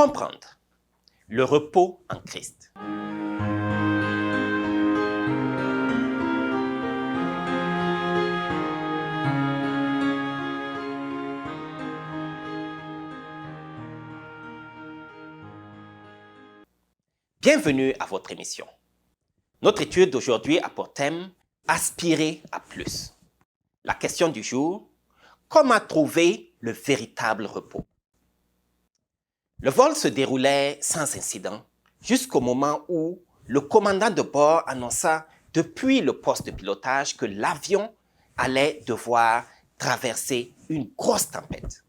Comprendre le repos en Christ. Bienvenue à votre émission. Notre étude d'aujourd'hui a pour thème « Aspirer à plus ». La question du jour, comment trouver le véritable repos? Le vol se déroulait sans incident jusqu'au moment où le commandant de bord annonça depuis le poste de pilotage que l'avion allait devoir traverser une grosse tempête.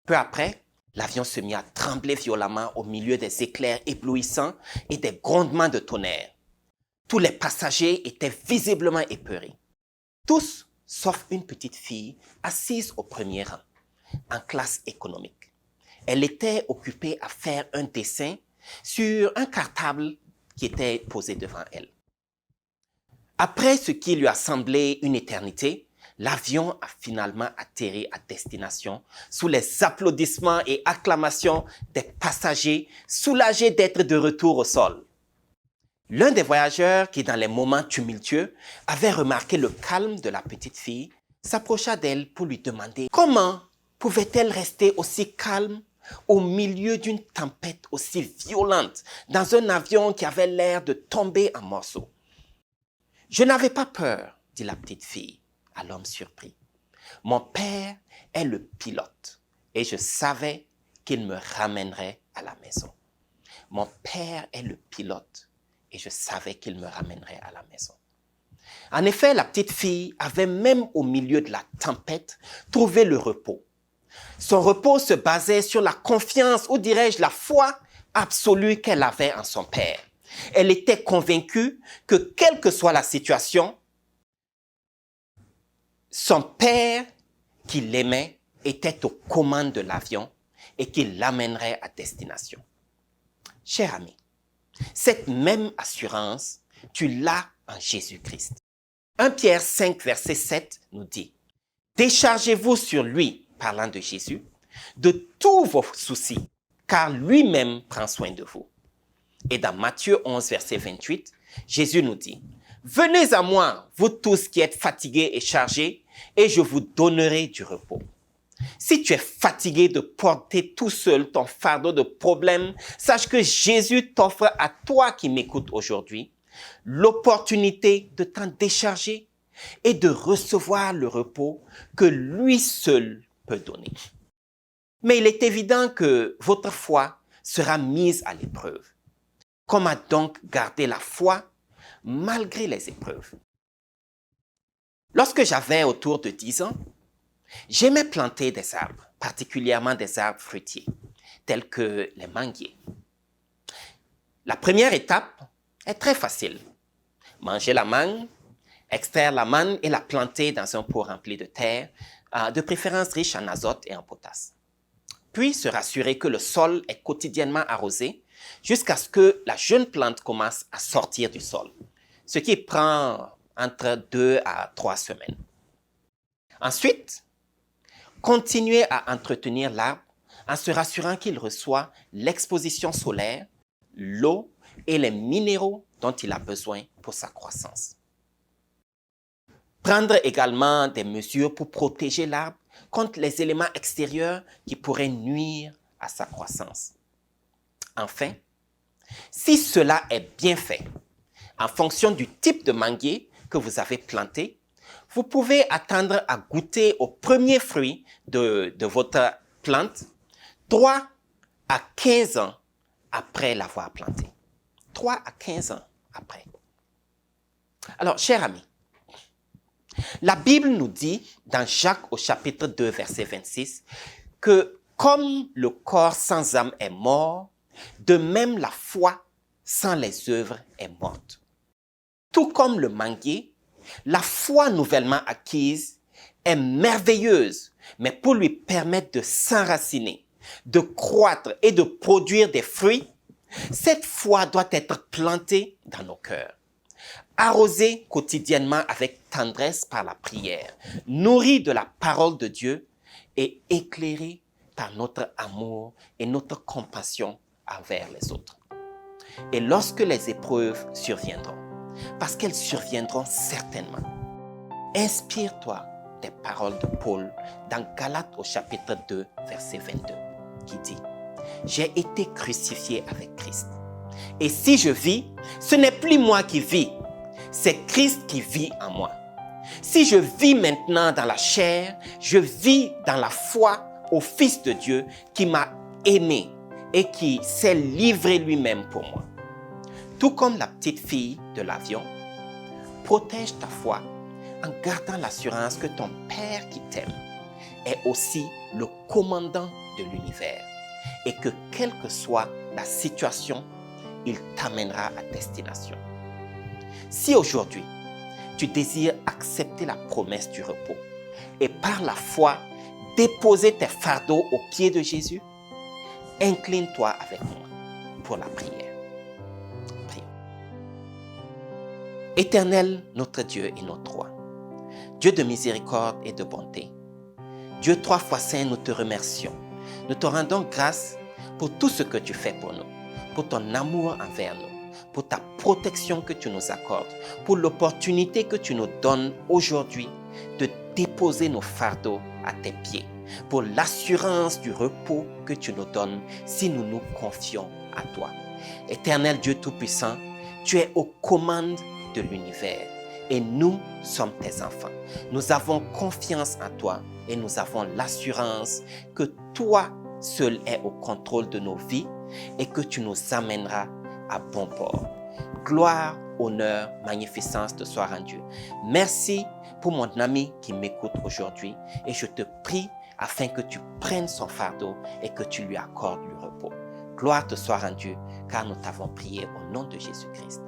Peu après, l'avion se mit à trembler violemment au milieu des éclairs éblouissants et des grondements de tonnerre. Tous les passagers étaient visiblement épeurés. Tous, sauf une petite fille assise au premier rang, en classe économique. Elle était occupée à faire un dessin sur un cartable qui était posé devant elle. Après ce qui lui a semblé une éternité, l'avion a finalement atterri à destination sous les applaudissements et acclamations des passagers soulagés d'être de retour au sol. L'un des voyageurs qui, dans les moments tumultueux, avait remarqué le calme de la petite fille, s'approcha d'elle pour lui demander comment pouvait-elle rester aussi calme au milieu d'une tempête aussi violente dans un avion qui avait l'air de tomber en morceaux. « Je n'avais pas peur, dit la petite fille à l'homme surpris. Mon père est le pilote et je savais qu'il me ramènerait à la maison. Mon père est le pilote et je savais qu'il me ramènerait à la maison. » En effet, la petite fille avait même au milieu de la tempête trouvé le repos. Son repos se basait sur la confiance, ou dirais-je la foi absolue qu'elle avait en son père. Elle était convaincue que quelle que soit la situation, son père, qui l'aimait, était aux commandes de l'avion et qu'il l'amènerait à destination. Cher ami, cette même assurance, tu l'as en Jésus-Christ. 1 Pierre 5, verset 7 nous dit « Déchargez-vous sur lui, parlant de Jésus, de tous vos soucis, car lui-même prend soin de vous. » Et dans Matthieu 11, verset 28, Jésus nous dit « Venez à moi, vous tous qui êtes fatigués et chargés, et je vous donnerai du repos. » Si tu es fatigué de porter tout seul ton fardeau de problèmes, sache que Jésus t'offre à toi qui m'écoutes aujourd'hui l'opportunité de t'en décharger et de recevoir le repos que lui seul peut donner. Mais il est évident que votre foi sera mise à l'épreuve. Comment donc garder la foi malgré les épreuves? Lorsque j'avais autour de 10 ans, j'aimais planter des arbres, particulièrement des arbres fruitiers, tels que les manguiers. La première étape est très facile. Manger la mangue, extraire la mangue et la planter dans un pot rempli de terre, de préférence riche en azote et en potasse. Puis se rassurer que le sol est quotidiennement arrosé jusqu'à ce que la jeune plante commence à sortir du sol, ce qui prend entre 2 à 3 semaines. Ensuite, continuer à entretenir l'arbre en se rassurant qu'il reçoit l'exposition solaire, l'eau et les minéraux dont il a besoin pour sa croissance. Prendre également des mesures pour protéger l'arbre contre les éléments extérieurs qui pourraient nuire à sa croissance. Enfin, si cela est bien fait, en fonction du type de manguier que vous avez planté, vous pouvez attendre à goûter aux premiers fruits de votre plante 3 à 15 ans après l'avoir planté. 3 à 15 ans après. Alors, chers amis, la Bible nous dit, dans Jacques au chapitre 2, verset 26, que comme le corps sans âme est mort, de même la foi sans les œuvres est morte. Tout comme le manguier, la foi nouvellement acquise est merveilleuse, mais pour lui permettre de s'enraciner, de croître et de produire des fruits, cette foi doit être plantée dans nos cœurs, arrosée quotidiennement avec tendresse par la prière, nourrie de la parole de Dieu et éclairée par notre amour et notre compassion envers les autres. Et lorsque les épreuves surviendront, parce qu'elles surviendront certainement, inspire-toi des paroles de Paul dans Galates au chapitre 2, verset 22, qui dit « J'ai été crucifié avec Christ. Et si je vis, ce n'est plus moi qui vis, c'est Christ qui vit en moi. Si je vis maintenant dans la chair, je vis dans la foi au Fils de Dieu qui m'a aimé et qui s'est livré lui-même pour moi. » Tout comme la petite fille de l'avion, protège ta foi en gardant l'assurance que ton Père qui t'aime est aussi le commandant de l'univers et que quelle que soit la situation, il t'amènera à destination. Si aujourd'hui, tu désires accepter la promesse du repos et par la foi déposer tes fardeaux aux pieds de Jésus, incline-toi avec moi pour la prière. Prions. Éternel, notre Dieu et notre roi, Dieu de miséricorde et de bonté, Dieu 3 fois saint, nous te remercions. Nous te rendons grâce pour tout ce que tu fais pour nous, pour ton amour envers nous, pour ta protection que tu nous accordes, pour l'opportunité que tu nous donnes aujourd'hui de déposer nos fardeaux à tes pieds, pour l'assurance du repos que tu nous donnes si nous nous confions à toi. Éternel Dieu Tout-Puissant, tu es aux commandes de l'univers et nous sommes tes enfants. Nous avons confiance en toi et nous avons l'assurance que toi seul es au contrôle de nos vies et que tu nous amèneras à bon port. Gloire, honneur, magnificence te soit rendue. Merci pour mon ami qui m'écoute aujourd'hui et je te prie afin que tu prennes son fardeau et que tu lui accordes le repos. Gloire te soit rendue car nous t'avons prié au nom de Jésus-Christ.